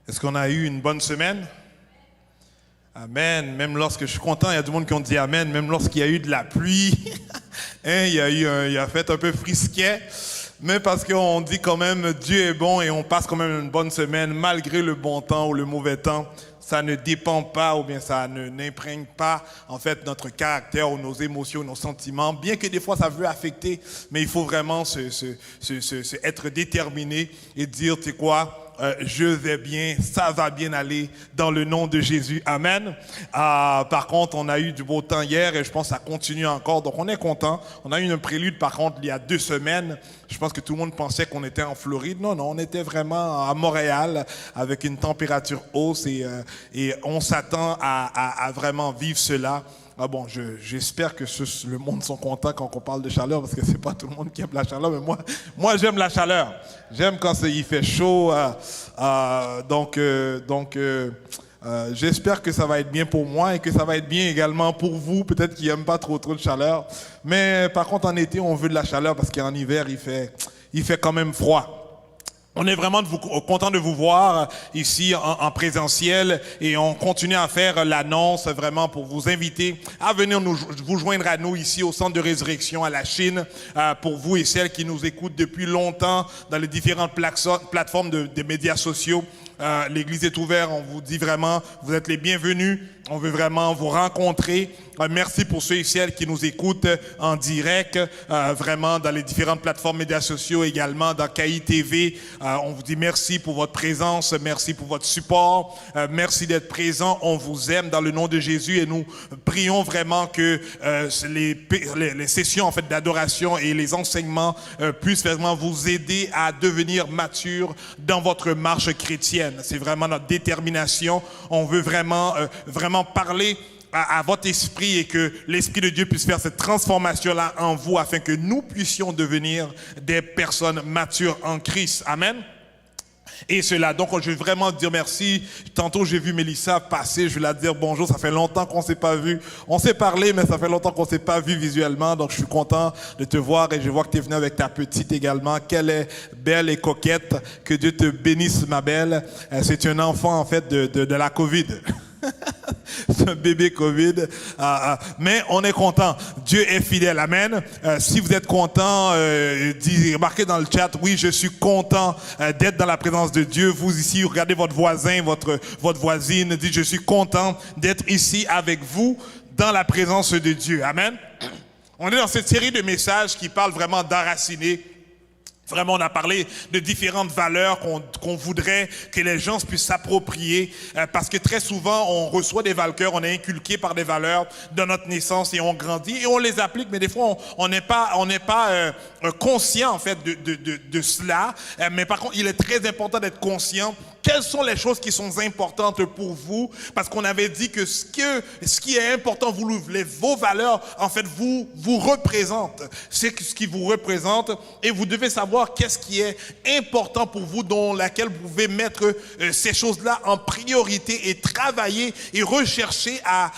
Est-ce qu'on a eu une bonne semaine? Amen. Même lorsque je suis content, il y a du monde qui ont dit Amen. Même lorsqu'il y a eu de la pluie, il a fait un peu frisquet. Mais parce qu'on dit quand même Dieu est bon et on passe quand même une bonne semaine malgré le bon temps ou le mauvais temps. Ça ne dépend pas ou bien ça n'imprègne pas en fait notre caractère ou nos émotions, nos sentiments. Bien que des fois ça veut affecter, mais il faut vraiment être déterminé et dire, tu sais quoi, je vais bien, ça va bien aller dans le nom de Jésus. Amen. Par contre, on a eu du beau temps hier et je pense que ça continue encore. Donc on est content. On a eu une prélude par contre il y a 2 semaines. Je pense que tout le monde pensait qu'on était en Floride. Non, on était vraiment à Montréal avec une température hausse et on s'attend à vraiment vivre cela. Ah bon, j'espère que le monde sont contents quand on parle de chaleur parce que c'est pas tout le monde qui aime la chaleur, mais moi j'aime la chaleur. J'aime quand il fait chaud. J'espère que ça va être bien pour moi et que ça va être bien également pour vous, peut-être qui n'aiment pas trop de chaleur. Mais par contre en été on veut de la chaleur parce qu'en hiver il fait quand même froid. On est vraiment content de vous voir ici en présentiel et on continue à faire l'annonce vraiment pour vous inviter à venir vous joindre à nous ici au Centre de Résurrection à la Chine. Pour vous et celles qui nous écoutent depuis longtemps dans les différentes plateformes de médias sociaux. L'église est ouverte, on vous dit vraiment, vous êtes les bienvenus. On veut vraiment vous rencontrer. Merci pour ceux et celles qui nous écoutent en direct, vraiment dans les différentes plateformes médias sociaux, également dans KI TV. On vous dit merci pour votre présence, merci pour votre support, merci d'être présent. On vous aime dans le nom de Jésus et nous prions vraiment que les sessions en fait d'adoration et les enseignements puissent vraiment vous aider à devenir mature dans votre marche chrétienne. C'est vraiment notre détermination. On veut vraiment parler à votre esprit et que l'Esprit de Dieu puisse faire cette transformation-là en vous afin que nous puissions devenir des personnes matures en Christ. Amen. Et cela, donc je veux vraiment dire merci. Tantôt j'ai vu Mélissa passer, je vais la dire bonjour, ça fait longtemps qu'on ne s'est pas vu. On s'est parlé mais ça fait longtemps qu'on ne s'est pas vu visuellement, donc je suis content de te voir et je vois que tu es venue avec ta petite également. Qu'elle est belle et coquette, que Dieu te bénisse ma belle. C'est un enfant en fait de la COVID. C'est un bébé COVID, mais on est content. Dieu est fidèle, amen. Si vous êtes content, marquez dans le chat, oui, je suis content d'être dans la présence de Dieu. Vous ici, regardez votre voisin, votre voisine, dites, je suis content d'être ici avec vous dans la présence de Dieu, amen. On est dans cette série de messages qui parlent vraiment d'enraciner. Vraiment, on a parlé de différentes valeurs qu'on voudrait que les gens puissent s'approprier parce que très souvent, on reçoit des valeurs, on est inculqué par des valeurs de notre naissance et on grandit et on les applique, mais des fois, on n'est pas conscient en fait de cela. Mais par contre, il est très important d'être conscient. Quelles sont les choses qui sont importantes pour vous? Parce qu'on avait dit que ce qui est important, vos valeurs, en fait, vous représentent. C'est ce qui vous représente et vous devez savoir qu'est-ce qui est important pour vous, dans laquelle vous pouvez mettre ces choses-là en priorité et travailler et rechercher à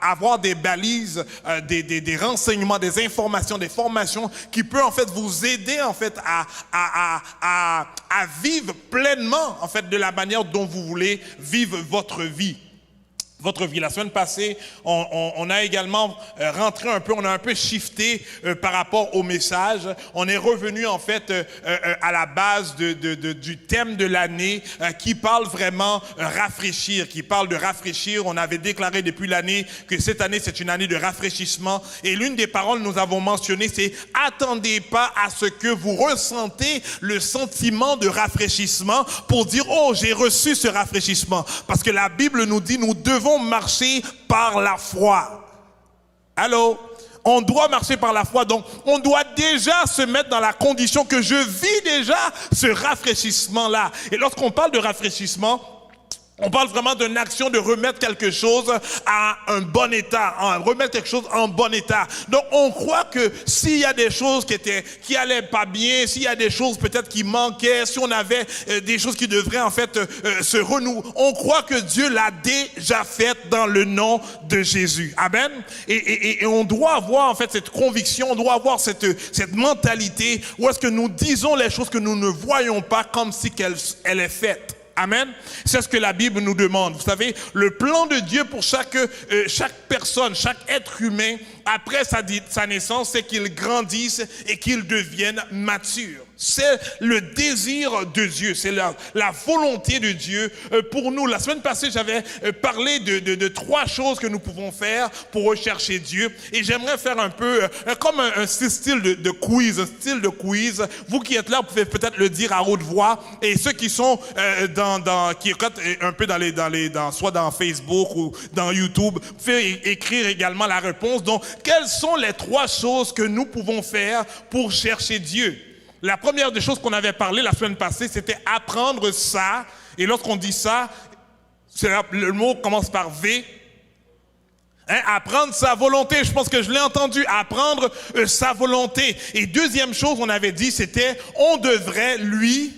avoir des balises, des renseignements, des informations, des formations qui peuvent en fait vous aider en fait à vivre pleinement en fait de la manière dont vous voulez vivre votre vie. La semaine passée, on a également rentré un peu, on a un peu shifté par rapport au message. On est revenu en fait à la base du thème de l'année qui parle vraiment rafraîchir, qui parle de rafraîchir. On avait déclaré depuis l'année que cette année c'est une année de rafraîchissement. Et l'une des paroles que nous avons mentionnées, c'est attendez pas à ce que vous ressentez le sentiment de rafraîchissement pour dire oh j'ai reçu ce rafraîchissement. Parce que la Bible nous dit nous devons marcher par la foi. Allô? On doit marcher par la foi, donc on doit déjà se mettre dans la condition que je vis déjà ce rafraîchissement-là. Et lorsqu'on parle de rafraîchissement, on parle vraiment d'une action de remettre quelque chose à un bon état, remettre quelque chose en bon état. Donc on croit que s'il y a des choses qui allaient pas bien, s'il y a des choses peut-être qui manquaient, si on avait des choses qui devraient en fait se renouer, on croit que Dieu l'a déjà fait dans le nom de Jésus. Amen. Et on doit avoir en fait cette conviction, on doit avoir cette mentalité où est-ce que nous disons les choses que nous ne voyons pas comme si elle est faite. Amen. C'est ce que la Bible nous demande. Vous savez, le plan de Dieu pour chaque personne, chaque être humain, après sa naissance, c'est qu'il grandisse et qu'il devienne mature. C'est le désir de Dieu, c'est la volonté de Dieu pour nous. La semaine passée, j'avais parlé de 3 choses que nous pouvons faire pour rechercher Dieu. Et j'aimerais faire un peu comme un style de quiz, un style de quiz. Vous qui êtes là, vous pouvez peut-être le dire à haute voix. Et ceux qui sont qui écoutent un peu soit dans Facebook ou dans YouTube, vous pouvez écrire également la réponse. Donc, quelles sont les 3 choses que nous pouvons faire pour chercher Dieu? La première des choses qu'on avait parlé la semaine passée, c'était apprendre ça. Et lorsqu'on dit ça, le mot commence par V. Apprendre sa volonté, je pense que je l'ai entendu, apprendre sa volonté. Et deuxième chose, on avait dit, c'était on devrait lui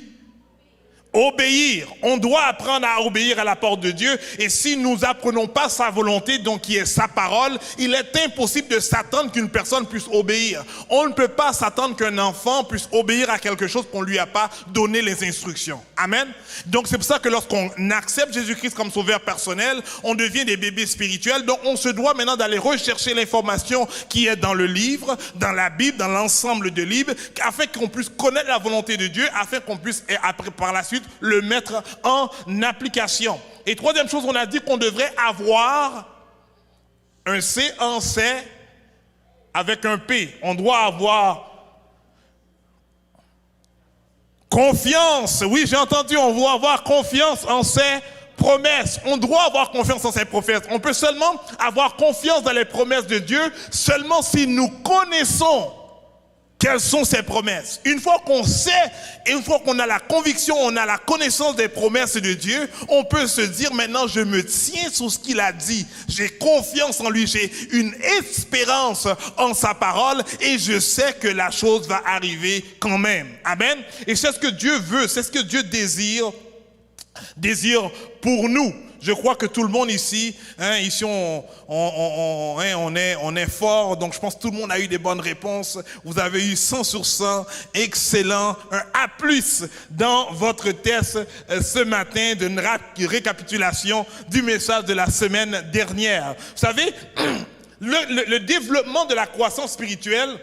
obéir. On doit apprendre à obéir à la porte de Dieu. Et si nous apprenons pas sa volonté, donc qui est sa parole, il est impossible de s'attendre qu'une personne puisse obéir. On ne peut pas s'attendre qu'un enfant puisse obéir à quelque chose qu'on lui a pas donné les instructions. Amen. Donc c'est pour ça que lorsqu'on accepte Jésus-Christ comme sauveur personnel, on devient des bébés spirituels. Donc on se doit maintenant d'aller rechercher l'information qui est dans le livre, dans la Bible, dans l'ensemble de livres, afin qu'on puisse connaître la volonté de Dieu, afin qu'on puisse après, par la suite le mettre en application. Et troisième chose, on a dit qu'on devrait avoir un C en C avec un P. On doit avoir confiance. Oui, j'ai entendu, on doit avoir confiance en ses promesses. On doit avoir confiance en ses promesses. On peut seulement avoir confiance dans les promesses de Dieu seulement si nous connaissons quelles sont ses promesses. Une fois qu'on sait, et une fois qu'on a la conviction, on a la connaissance des promesses de Dieu, on peut se dire maintenant je me tiens sur ce qu'il a dit. J'ai confiance en lui, j'ai une espérance en sa parole et je sais que la chose va arriver quand même. Amen. Et c'est ce que Dieu veut, c'est ce que Dieu désire pour nous. Je crois que tout le monde ici, ici on est fort, donc je pense que tout le monde a eu des bonnes réponses. Vous avez eu 100 sur 100, excellent, un A+ dans votre test ce matin d'une récapitulation du message de la semaine dernière. Vous savez, le développement de la croissance spirituelle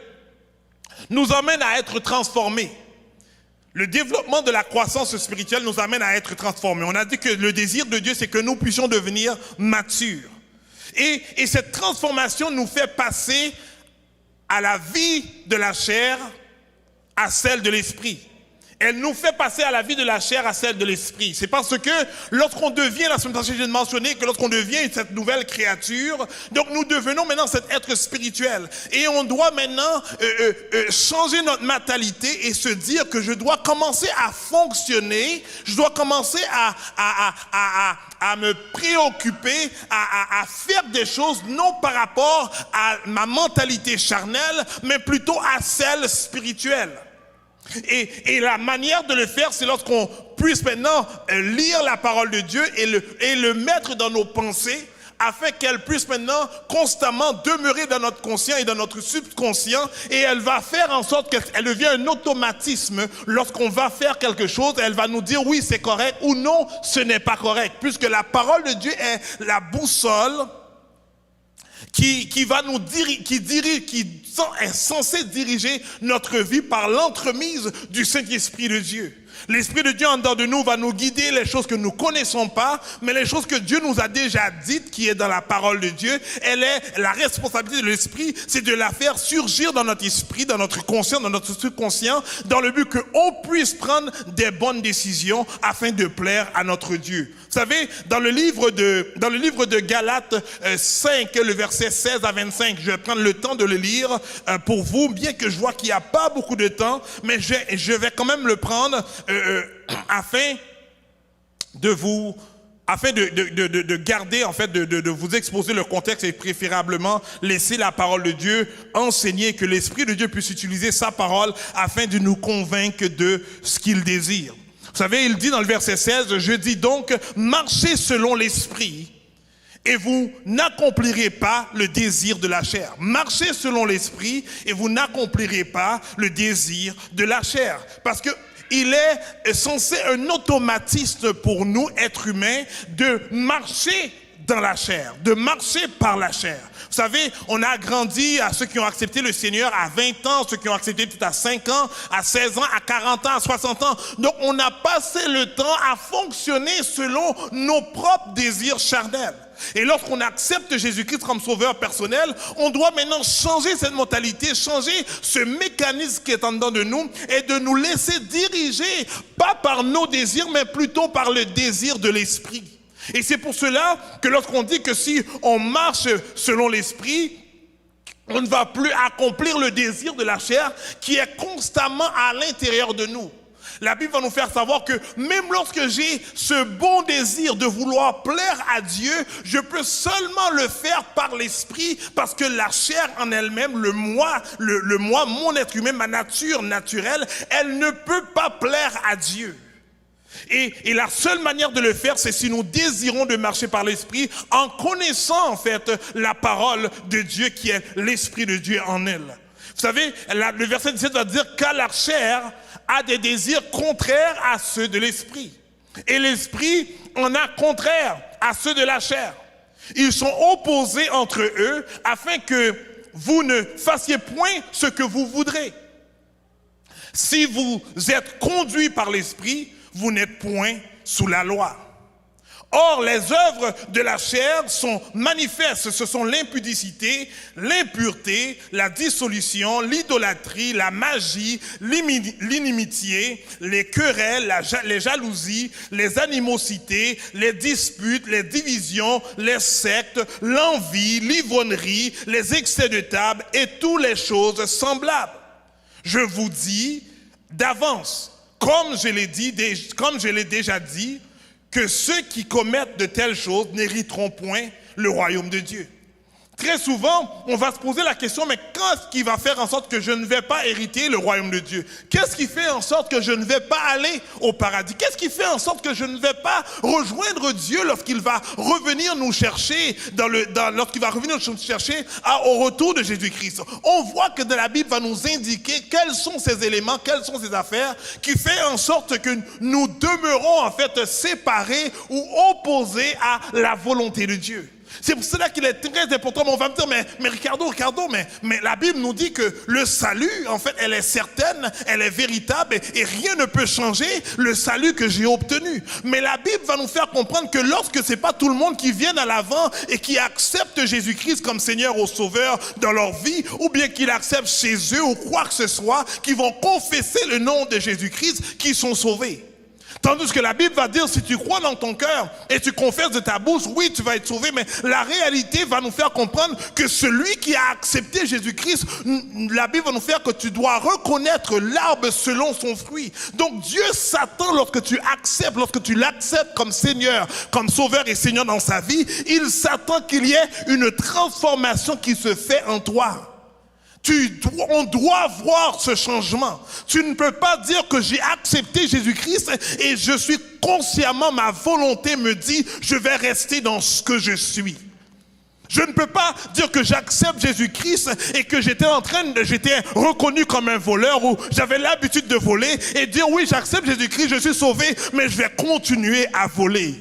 nous amène à être transformés. Le développement de la croissance spirituelle nous amène à être transformés. On a dit que le désir de Dieu, c'est que nous puissions devenir matures. Et cette transformation nous fait passer à la vie de la chair, à celle de l'esprit. Elle nous fait passer à la vie de la chair, à celle de l'esprit. C'est parce que lorsqu'on devient, la semaine passée j'ai mentionné que lorsqu'on devient cette nouvelle créature, donc nous devenons maintenant cet être spirituel. Et on doit maintenant changer notre mentalité et se dire que je dois commencer à fonctionner, je dois commencer à me préoccuper, à faire des choses non par rapport à ma mentalité charnelle, mais plutôt à celle spirituelle. Et la manière de le faire, c'est lorsqu'on puisse maintenant lire la parole de Dieu et le mettre dans nos pensées, afin qu'elle puisse maintenant constamment demeurer dans notre conscient et dans notre subconscient, et elle va faire en sorte qu'elle devient un automatisme. Lorsqu'on va faire quelque chose, elle va nous dire oui c'est correct ou non ce n'est pas correct, puisque la parole de Dieu est la boussole qui va nous qui est censé diriger notre vie par l'entremise du Saint-Esprit de Dieu. L'Esprit de Dieu en dedans de nous va nous guider les choses que nous ne connaissons pas, mais les choses que Dieu nous a déjà dites, qui est dans la parole de Dieu, la responsabilité de l'Esprit, c'est de la faire surgir dans notre esprit, dans notre conscient, dans notre subconscient, dans le but qu'on puisse prendre des bonnes décisions afin de plaire à notre Dieu. Vous savez, dans le livre de Galates 5, le verset 16 à 25, je vais prendre le temps de le lire pour vous, bien que je vois qu'il n'y a pas beaucoup de temps, mais je vais quand même le prendre afin de garder, en fait, de vous exposer le contexte et préférablement laisser la parole de Dieu enseigner, que l'Esprit de Dieu puisse utiliser sa parole afin de nous convaincre de ce qu'il désire. Vous savez, il dit dans le verset 16, je dis donc, marchez selon l'Esprit et vous n'accomplirez pas le désir de la chair. Marchez selon l'Esprit et vous n'accomplirez pas le désir de la chair. Parce que il est censé un automatisme pour nous, êtres humains, de marcher dans la chair, de marcher par la chair. Vous savez, on a grandi à ceux qui ont accepté le Seigneur à 20 ans, ceux qui ont accepté peut-être à 5 ans, à 16 ans, à 40 ans, à 60 ans. Donc, on a passé le temps à fonctionner selon nos propres désirs charnels. Et lorsqu'on accepte Jésus-Christ comme sauveur personnel, on doit maintenant changer cette mentalité, changer ce mécanisme qui est en dedans de nous et de nous laisser diriger, pas par nos désirs, mais plutôt par le désir de l'esprit. Et c'est pour cela que lorsqu'on dit que si on marche selon l'esprit, on ne va plus accomplir le désir de la chair qui est constamment à l'intérieur de nous. La Bible va nous faire savoir que même lorsque j'ai ce bon désir de vouloir plaire à Dieu, je peux seulement le faire par l'esprit parce que la chair en elle-même, le moi, mon être humain, ma nature naturelle, elle ne peut pas plaire à Dieu. Et la seule manière de le faire, c'est si nous désirons de marcher par l'esprit en connaissant en fait la parole de Dieu qui est l'esprit de Dieu en elle. Vous savez, le verset 17 va dire car la chair a des désirs contraires à ceux de l'esprit. Et l'esprit en a contraire à ceux de la chair. Ils sont opposés entre eux afin que vous ne fassiez point ce que vous voudrez. Si vous êtes conduits par l'esprit, vous n'êtes point sous la loi. Or, les œuvres de la chair sont manifestes. Ce sont l'impudicité, l'impureté, la dissolution, l'idolâtrie, la magie, l'inimitié, les querelles, les jalousies, les animosités, les disputes, les divisions, les sectes, l'envie, l'ivronnerie, les excès de table et toutes les choses semblables. Je vous dis d'avance, comme je l'ai déjà dit, que ceux qui commettent de telles choses n'hériteront point le royaume de Dieu. Très souvent, on va se poser la question, mais qu'est-ce qui va faire en sorte que je ne vais pas hériter le royaume de Dieu? Qu'est-ce qui fait en sorte que je ne vais pas aller au paradis? Qu'est-ce qui fait en sorte que je ne vais pas rejoindre Dieu lorsqu'il va revenir nous chercher, lorsqu'il va revenir nous chercher au retour de Jésus-Christ? On voit que dans la Bible va nous indiquer quels sont ces éléments, quelles sont ces affaires qui fait en sorte que nous demeurons en fait séparés ou opposés à la volonté de Dieu. C'est pour cela qu'il est très important. On va me dire, mais Ricardo, mais la Bible nous dit que le salut, en fait, elle est certaine, elle est véritable et rien ne peut changer le salut que j'ai obtenu. Mais la Bible va nous faire comprendre que lorsque c'est pas tout le monde qui vient à l'avant et qui accepte Jésus-Christ comme Seigneur ou Sauveur dans leur vie, ou bien qu'ils l'acceptent chez eux ou quoi que ce soit, qui vont confesser le nom de Jésus-Christ, qui sont sauvés. Tandis que la Bible va dire, si tu crois dans ton cœur et tu confesses de ta bouche, oui, tu vas être sauvé. Mais la réalité va nous faire comprendre que celui qui a accepté Jésus-Christ, la Bible va nous faire que tu dois reconnaître l'arbre selon son fruit. Donc Dieu s'attend lorsque tu l'acceptes comme Seigneur, comme Sauveur et Seigneur dans sa vie, il s'attend qu'il y ait une transformation qui se fait en toi. On doit voir ce changement. Tu ne peux pas dire que j'ai accepté Jésus-Christ et je suis consciemment, ma volonté me dit, je vais rester dans ce que je suis. Je ne peux pas dire que j'accepte Jésus-Christ et que j'étais reconnu comme un voleur ou j'avais l'habitude de voler et dire oui, j'accepte Jésus-Christ, je suis sauvé, mais je vais continuer à voler.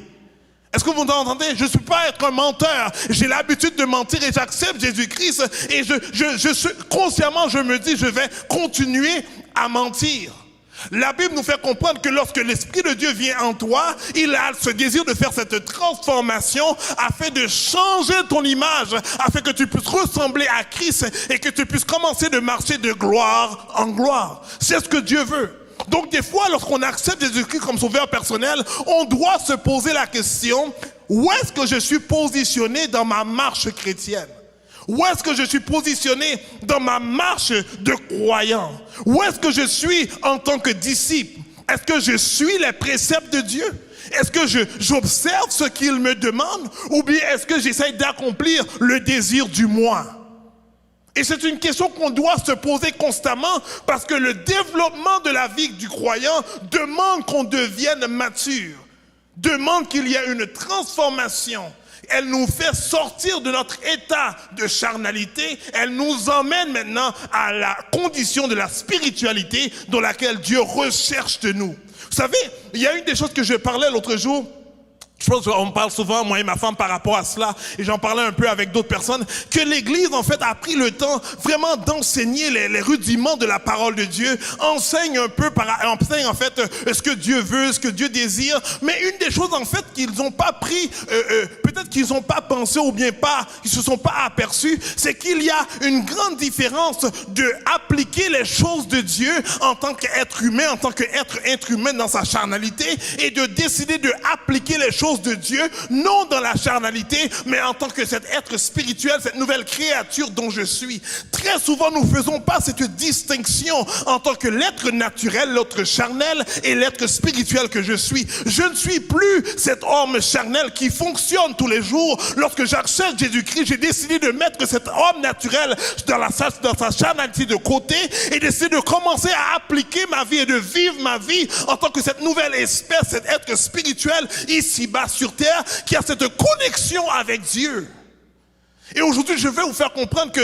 Est-ce que vous entendez? Je ne suis pas être un menteur. J'ai l'habitude de mentir et j'accepte Jésus-Christ et consciemment je me dis je vais continuer à mentir. La Bible nous fait comprendre que lorsque l'Esprit de Dieu vient en toi, il a ce désir de faire cette transformation afin de changer ton image, afin que tu puisses ressembler à Christ et que tu puisses commencer de marcher de gloire en gloire. C'est ce que Dieu veut. Donc des fois, lorsqu'on accepte Jésus-Christ comme sauveur personnel, on doit se poser la question, où est-ce que je suis positionné dans ma marche chrétienne? Où est-ce que je suis positionné dans ma marche de croyant? Où est-ce que je suis en tant que disciple? Est-ce que je suis les préceptes de Dieu? Est-ce que j'observe ce qu'il me demande? Ou bien est-ce que j'essaie d'accomplir le désir du moi? Et c'est une question qu'on doit se poser constamment parce que le développement de la vie du croyant demande qu'on devienne mature, demande qu'il y ait une transformation. elle nous fait sortir de notre état de charnalité, elle nous emmène maintenant à la condition de la spiritualité dans laquelle Dieu recherche de nous. Vous savez, il y a une des choses que je parlais l'autre jour. Je pense qu'on parle souvent, moi et ma femme, par rapport à cela, et j'en parlais un peu avec d'autres personnes, que l'Église, en fait, a pris le temps vraiment d'enseigner les rudiments de la parole de Dieu, enseigne en fait, ce que Dieu veut, ce que Dieu désire, mais une des choses, en fait, qu'ils n'ont pas pris, peut-être qu'ils n'ont pas pensé ou bien pas, ils se sont pas aperçus, c'est qu'il y a une grande différence de appliquer les choses de Dieu en tant qu'être humain, en tant qu'être humain dans sa charnalité, et de décider de appliquer les choses de Dieu, non dans la charnalité, mais en tant que cet être spirituel, cette nouvelle créature dont je suis. Très souvent, nous ne faisons pas cette distinction en tant que l'être naturel, l'être charnel et l'être spirituel que je suis. Je ne suis plus cet homme charnel qui fonctionne tous les jours. Lorsque j'accepte Jésus-Christ, j'ai décidé de mettre cet homme naturel dans sa charnalité de côté et d'essayer de commencer à appliquer ma vie et de vivre ma vie en tant que cette nouvelle espèce, cet être spirituel ici-bas sur terre, qui a cette connexion avec Dieu. Et aujourd'hui, je vais vous faire comprendre que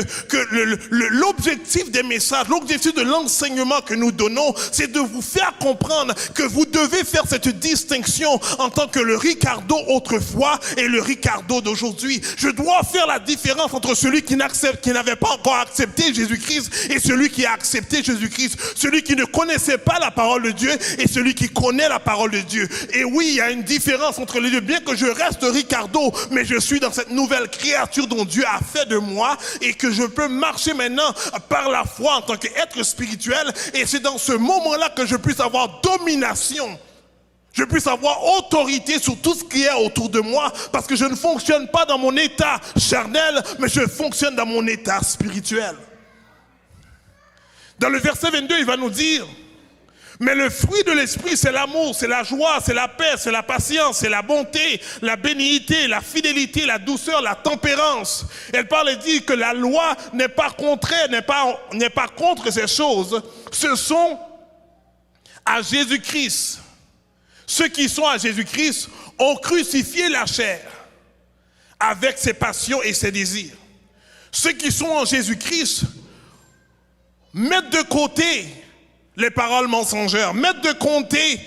l'objectif des messages, l'objectif de l'enseignement que nous donnons, c'est de vous faire comprendre que vous devez faire cette distinction en tant que le Ricardo autrefois et le Ricardo d'aujourd'hui. Je dois faire la différence entre celui qui n'avait pas encore accepté Jésus-Christ et celui qui a accepté Jésus-Christ, celui qui ne connaissait pas la parole de Dieu et celui qui connaît la parole de Dieu. Et oui, il y a une différence entre les deux, bien que je reste Ricardo, mais je suis dans cette nouvelle créature dont Dieu a fait de moi et que je peux marcher maintenant par la foi en tant qu'être spirituel, et c'est dans ce moment-là que je puisse avoir domination, je puisse avoir autorité sur tout ce qui est autour de moi, parce que je ne fonctionne pas dans mon état charnel, mais je fonctionne dans mon état spirituel. Dans le verset 22, il va nous dire: mais le fruit de l'esprit, c'est l'amour, c'est la joie, c'est la paix, c'est la patience, c'est la bonté, la bénignité, la fidélité, la douceur, la tempérance. Elle parle et dit que la loi n'est pas contraire, n'est pas contre ces choses. Ce sont à Jésus-Christ. Ceux qui sont à Jésus-Christ ont crucifié la chair avec ses passions et ses désirs. Ceux qui sont en Jésus-Christ mettent de côté les paroles mensongères, mettre de côté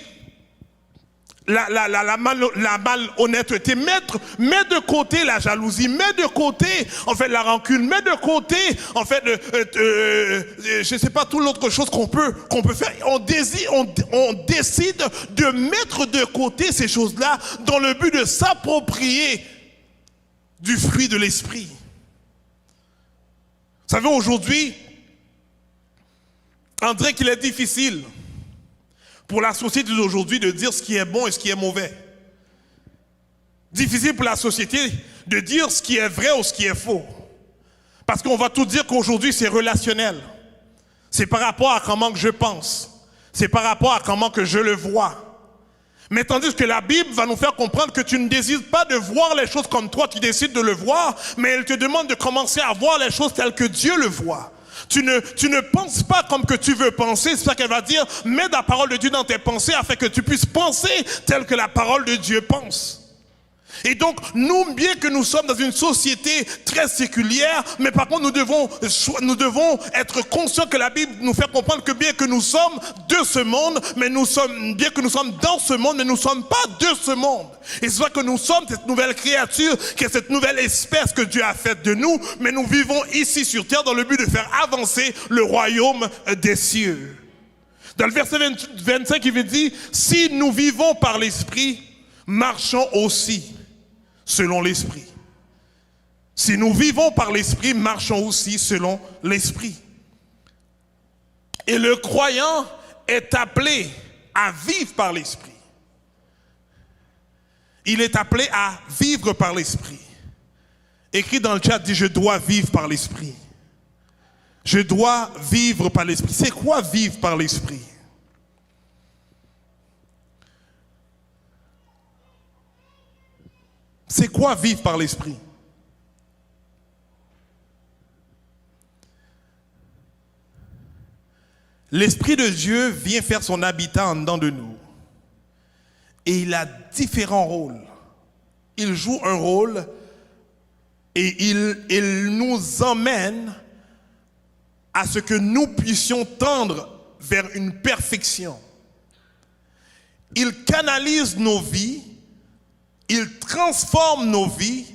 la malhonnêteté, mettre de côté la jalousie, mettre de côté en fait la rancune, mettre de côté en fait je sais pas, toute l'autre chose qu'on peut faire. On décide de mettre de côté ces choses-là dans le but de s'approprier du fruit de l'esprit. Vous savez, aujourd'hui, on dirait qu'il est difficile pour la société d'aujourd'hui de dire ce qui est bon et ce qui est mauvais. Difficile pour la société de dire ce qui est vrai ou ce qui est faux. Parce qu'on va tout dire qu'aujourd'hui c'est relationnel. C'est par rapport à comment que je pense. C'est par rapport à comment que je le vois. Mais tandis que la Bible va nous faire comprendre que tu ne décides pas de voir les choses comme toi, tu décides de le voir, mais elle te demande de commencer à voir les choses telles que Dieu le voit. Tu ne penses pas comme que tu veux penser, c'est ça qu'elle va dire, mets la parole de Dieu dans tes pensées afin que tu puisses penser tel que la parole de Dieu pense. Et donc, nous, bien que nous sommes dans une société très séculière, mais par contre, nous devons être conscients que la Bible nous fait comprendre que bien que nous sommes de ce monde, bien que nous sommes dans ce monde, mais nous ne sommes pas de ce monde. Et c'est vrai que nous sommes cette nouvelle créature, qui est cette nouvelle espèce que Dieu a faite de nous, mais nous vivons ici sur terre dans le but de faire avancer le royaume des cieux. Dans le verset 25, il veut dire, si nous vivons par l'esprit, marchons aussi selon l'esprit. Si nous vivons par l'esprit, marchons aussi selon l'esprit. Et le croyant est appelé à vivre par l'esprit. Il est appelé à vivre par l'esprit. Écrit dans le chat, dit: je dois vivre par l'esprit. Je dois vivre par l'esprit. C'est quoi vivre par l'esprit? C'est quoi vivre par l'esprit? L'Esprit de Dieu vient faire son habitat en dedans de nous. Et il a différents rôles. Il joue un rôle Et il nous emmène à ce que nous puissions tendre vers une perfection. Il canalise nos vies, il transforme nos vies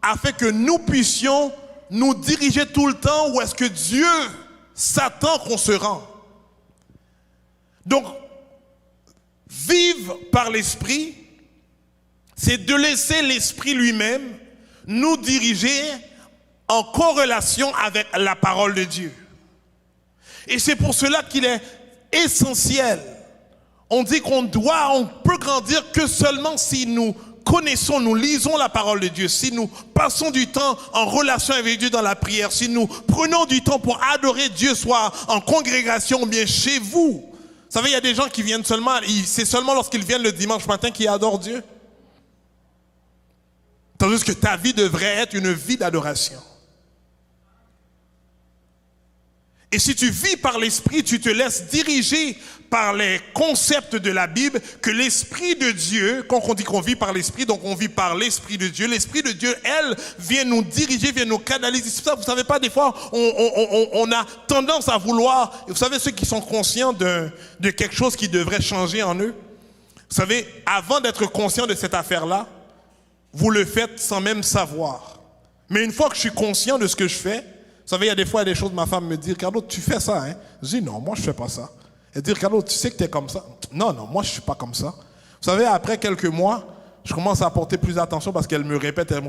afin que nous puissions nous diriger tout le temps où est-ce que Dieu s'attend qu'on se rend. Donc, vivre par l'Esprit, c'est de laisser l'Esprit lui-même nous diriger en corrélation avec la parole de Dieu. Et c'est pour cela qu'il est essentiel. On dit on peut grandir que seulement si nous connaissons, nous lisons la parole de Dieu, si nous passons du temps en relation avec Dieu dans la prière, si nous prenons du temps pour adorer Dieu, soit en congrégation ou bien chez vous. Vous savez, il y a des gens qui viennent seulement, c'est seulement lorsqu'ils viennent le dimanche matin qu'ils adorent Dieu. Tandis que ta vie devrait être une vie d'adoration. Et si tu vis par l'Esprit, tu te laisses diriger par les concepts de la Bible, que l'Esprit de Dieu, quand on dit qu'on vit par l'Esprit, donc on vit par l'Esprit de Dieu. L'Esprit de Dieu, elle, vient nous diriger, vient nous canaliser. C'est ça, vous savez pas, des fois, on a tendance à vouloir, vous savez, ceux qui sont conscients de quelque chose qui devrait changer en eux, vous savez, avant d'être conscient de cette affaire-là, vous le faites sans même savoir. Mais une fois que je suis conscient de ce que je fais, vous savez, il y a des fois des choses, ma femme me dit, Ricardo, tu fais ça, hein? Je dis, non, moi je fais pas ça. Elle dit, Ricardo, tu sais que tu es comme ça? Non, moi je suis pas comme ça. Vous savez, après quelques mois, je commence à porter plus attention parce qu'elle me répète, et à un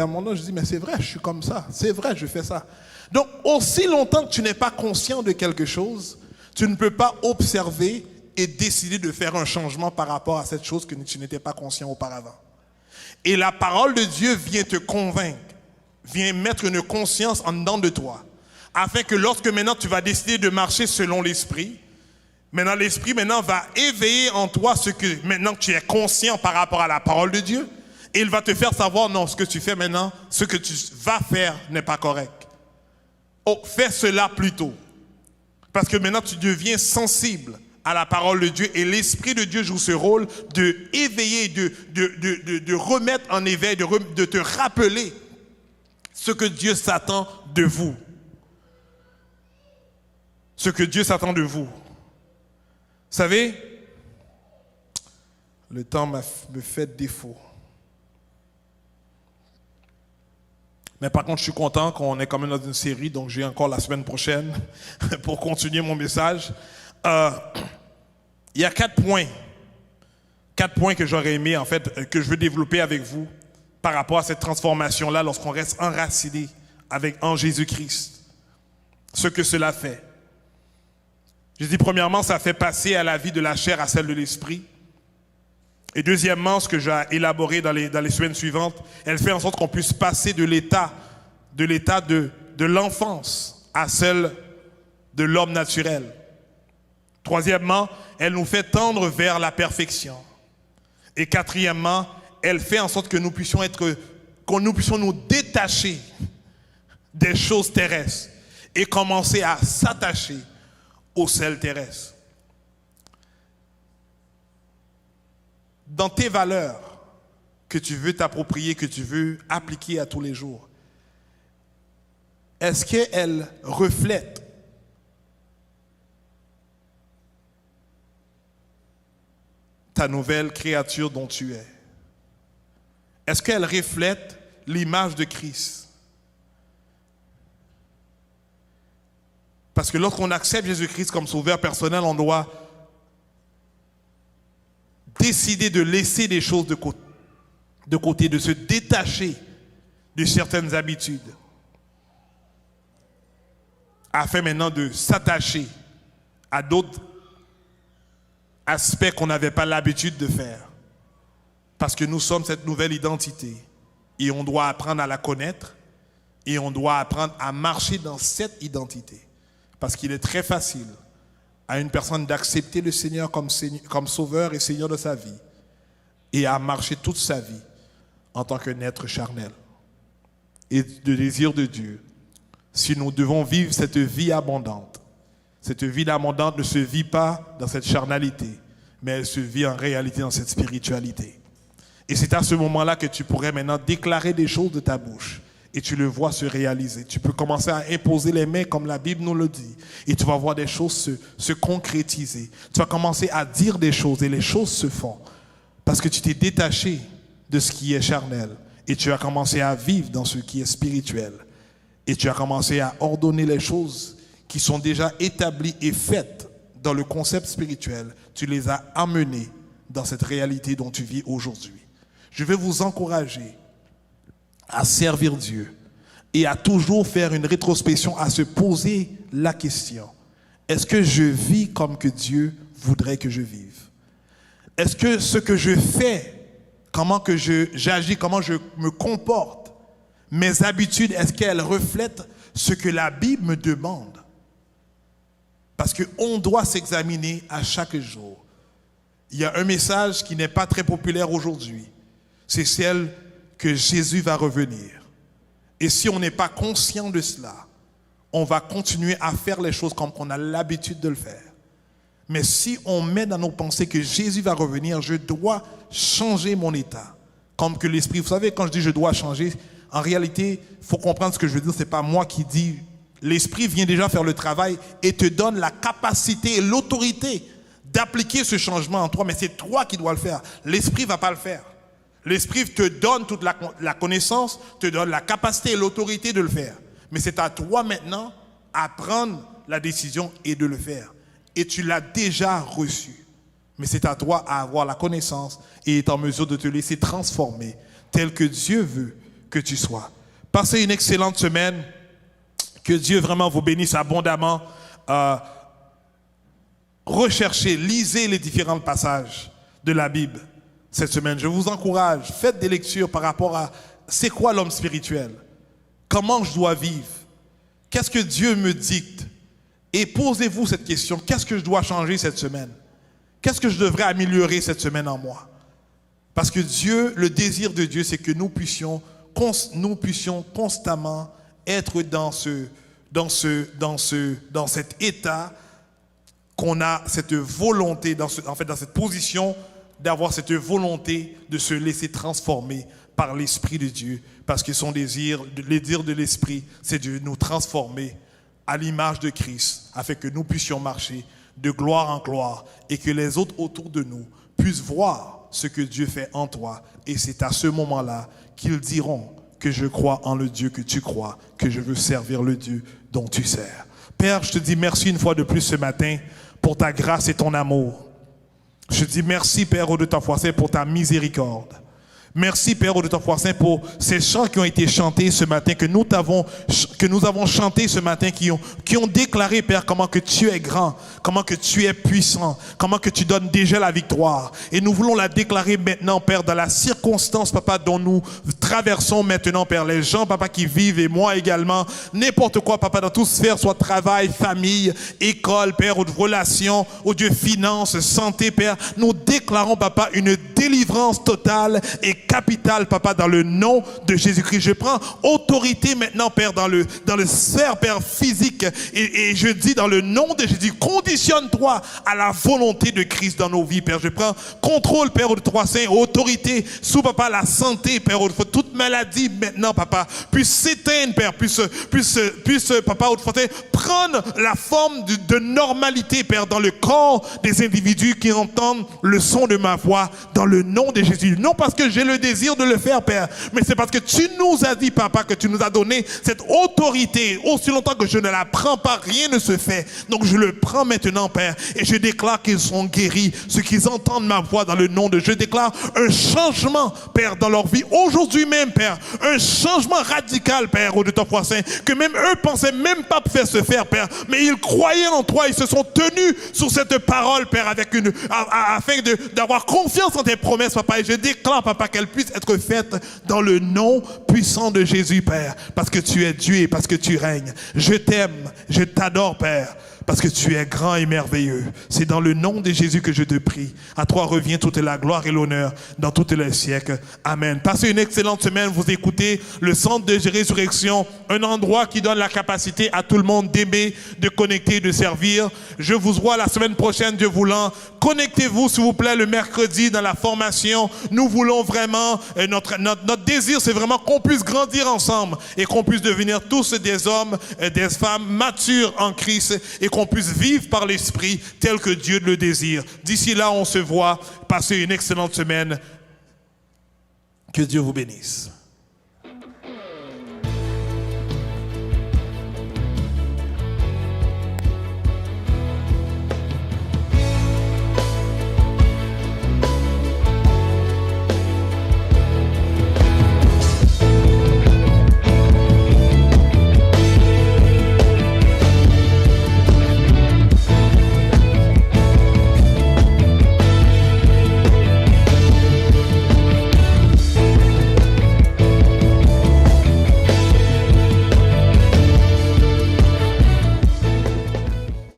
moment donné, je dis, mais c'est vrai, je suis comme ça. C'est vrai, je fais ça. Donc, aussi longtemps que tu n'es pas conscient de quelque chose, tu ne peux pas observer et décider de faire un changement par rapport à cette chose que tu n'étais pas conscient auparavant. Et la parole de Dieu vient te convaincre, vient mettre une conscience en dedans de toi, afin que lorsque maintenant tu vas décider de marcher selon l'Esprit, maintenant l'Esprit va éveiller en toi ce que maintenant tu es conscient par rapport à la parole de Dieu, et il va te faire savoir, non, ce que tu fais maintenant, ce que tu vas faire n'est pas correct. Oh, fais cela plutôt. Parce que maintenant tu deviens sensible à la parole de Dieu, et l'Esprit de Dieu joue ce rôle de éveiller, de remettre en éveil, de te rappeler ce que Dieu s'attend de vous. Ce que Dieu s'attend de vous. Vous savez, le temps me fait défaut. Mais par contre, je suis content qu'on est quand même dans une série, donc j'ai encore la semaine prochaine pour continuer mon message. Il y a 4 points. 4 points que j'aurais aimé, en fait, que je veux développer avec vous par rapport à cette transformation-là lorsqu'on reste enraciné en Jésus-Christ. Ce que cela fait. Je dis premièrement, ça fait passer à la vie de la chair à celle de l'esprit. Et deuxièmement, ce que j'ai élaboré dans les semaines suivantes, elle fait en sorte qu'on puisse passer de l'état de l'enfance à celle de l'homme naturel. Troisièmement, elle nous fait tendre vers la perfection. Et quatrièmement, elle fait en sorte que nous puissions nous détacher des choses terrestres et commencer à s'attacher au ciel terrestre. Dans tes valeurs que tu veux t'approprier, que tu veux appliquer à tous les jours, est-ce qu'elles reflètent ta nouvelle créature dont tu es? Est-ce qu'elle reflète l'image de Christ? Parce que lorsqu'on accepte Jésus-Christ comme sauveur personnel, on doit décider de laisser des choses de côté, de se détacher de certaines habitudes, afin maintenant de s'attacher à d'autres aspects qu'on n'avait pas l'habitude de faire. Parce que nous sommes cette nouvelle identité et on doit apprendre à la connaître et on doit apprendre à marcher dans cette identité. Parce qu'il est très facile à une personne d'accepter le Seigneur comme sauveur et Seigneur de sa vie et à marcher toute sa vie en tant qu'un être charnel et de désir de Dieu. Si nous devons vivre cette vie abondante ne se vit pas dans cette charnalité, mais elle se vit en réalité dans cette spiritualité. Et c'est à ce moment-là que tu pourrais maintenant déclarer des choses de ta bouche et tu le vois se réaliser. Tu peux commencer à imposer les mains comme la Bible nous le dit et tu vas voir des choses se concrétiser. Tu vas commencer à dire des choses et les choses se font parce que tu t'es détaché de ce qui est charnel et tu as commencé à vivre dans ce qui est spirituel et tu as commencé à ordonner les choses qui sont déjà établies et faites dans le concept spirituel. Tu les as amenées dans cette réalité dont tu vis aujourd'hui. Je vais vous encourager à servir Dieu et à toujours faire une rétrospection, à se poser la question: est-ce que je vis comme que Dieu voudrait que je vive? Est-ce que ce que je fais, comment que j'agis, comment je me comporte, mes habitudes, est-ce qu'elles reflètent ce que la Bible me demande? Parce qu'on doit s'examiner à chaque jour. Il y a un message qui n'est pas très populaire aujourd'hui. C'est celle que Jésus va revenir. Et si on n'est pas conscient de cela, on va continuer à faire les choses comme on a l'habitude de le faire. Mais si on met dans nos pensées que Jésus va revenir, je dois changer mon état. Comme que l'esprit, vous savez, quand je dis je dois changer, en réalité, il faut comprendre ce que je veux dire, ce n'est pas moi qui dis. L'esprit vient déjà faire le travail et te donne la capacité et l'autorité d'appliquer ce changement en toi, mais c'est toi qui dois le faire. L'esprit ne va pas le faire. L'esprit te donne toute la connaissance, te donne la capacité et l'autorité de le faire. Mais c'est à toi maintenant à prendre la décision et de le faire. Et tu l'as déjà reçu. Mais c'est à toi à avoir la connaissance et être en mesure de te laisser transformer tel que Dieu veut que tu sois. Passez une excellente semaine. Que Dieu vraiment vous bénisse abondamment. Recherchez, lisez les différents passages de la Bible cette semaine. Je vous encourage, faites des lectures par rapport à c'est quoi l'homme spirituel? Comment je dois vivre? Qu'est-ce que Dieu me dicte? Et posez-vous cette question, qu'est-ce que je dois changer cette semaine? Qu'est-ce que je devrais améliorer cette semaine en moi? Parce que Dieu, le désir de Dieu, c'est que nous puissions constamment être dans cet état qu'on a cette volonté, dans cette position d'avoir cette volonté de se laisser transformer par l'Esprit de Dieu. Parce que son désir, le désir de l'Esprit, c'est de nous transformer à l'image de Christ, afin que nous puissions marcher de gloire en gloire et que les autres autour de nous puissent voir ce que Dieu fait en toi. Et c'est à ce moment-là qu'ils diront que je crois en le Dieu que tu crois, que je veux servir le Dieu dont tu sers. Père, je te dis merci une fois de plus ce matin pour ta grâce et ton amour. Je te dis merci, Père, au de ta foi saint, pour ta miséricorde. Merci, Père, au de ta foi saint, pour ces chants qui ont été chantés ce matin, que nous avons chantés ce matin, qui ont déclaré, Père, comment que tu es grand, comment que tu es puissant, comment que tu donnes déjà la victoire. Et nous voulons la déclarer maintenant, Père, dans la circonstance, Papa, dont nous traversons maintenant, Père, les gens, Papa, qui vivent, et moi également, n'importe quoi, Papa, dans toute sphère, soit travail, famille, école, Père, ou de relations, ou Dieu, finances, santé, Père, nous déclarons, Papa, une délivrance totale et capitale, Papa, dans le nom de Jésus-Christ. Je prends autorité maintenant, Père, dans le sphère, Père, physique, et je dis dans le nom de Jésus, conditionne-toi à la volonté de Christ dans nos vies, Père. Je prends contrôle, Père, de toi, Saint, autorité sous, Papa, la santé, Père, toute maladie maintenant, Papa, puisse s'éteindre, Père, puisse Papa, prendre la forme de normalité, Père, dans le corps des individus qui entendent le son de ma voix, dans le nom de Jésus. Non parce que j'ai le désir de le faire, Père, mais c'est parce que tu nous as dit, Papa, que tu nous as donné cette autorité. Aussi longtemps que je ne la prends pas, rien ne se fait. Donc je le prends maintenant, Père, et je déclare qu'ils sont guéris, ceux qui entendent ma voix dans le nom de Dieu. Je déclare un changement, Père, dans leur vie. Aujourd'hui même, Père, un changement radical, Père, au de ta foi saint, que même eux pensaient même pas faire se faire, Père, mais ils croyaient en toi, ils se sont tenus sur cette parole, Père, afin d'avoir confiance en tes promesses, Papa. Et je déclare, Papa, qu'elles puissent être faites dans le nom puissant de Jésus, Père, parce que tu es Dieu et parce que tu règnes. Je t'aime, je t'adore, Père. parce que tu es grand et merveilleux. C'est dans le nom de Jésus que je te prie. À toi revient toute la gloire et l'honneur dans tous les siècles. Amen. Passez une excellente semaine. Vous écoutez le Centre de Résurrection, un endroit qui donne la capacité à tout le monde d'aimer, de connecter, de servir. Je vous vois la semaine prochaine, Dieu voulant. Connectez-vous, s'il vous plaît, le mercredi dans la formation. Nous voulons vraiment, notre désir, c'est vraiment qu'on puisse grandir ensemble et qu'on puisse devenir tous des hommes, des femmes matures en Christ et qu'on puisse vivre par l'Esprit tel que Dieu le désire. D'ici là, on se voit. Passez une excellente semaine. Que Dieu vous bénisse.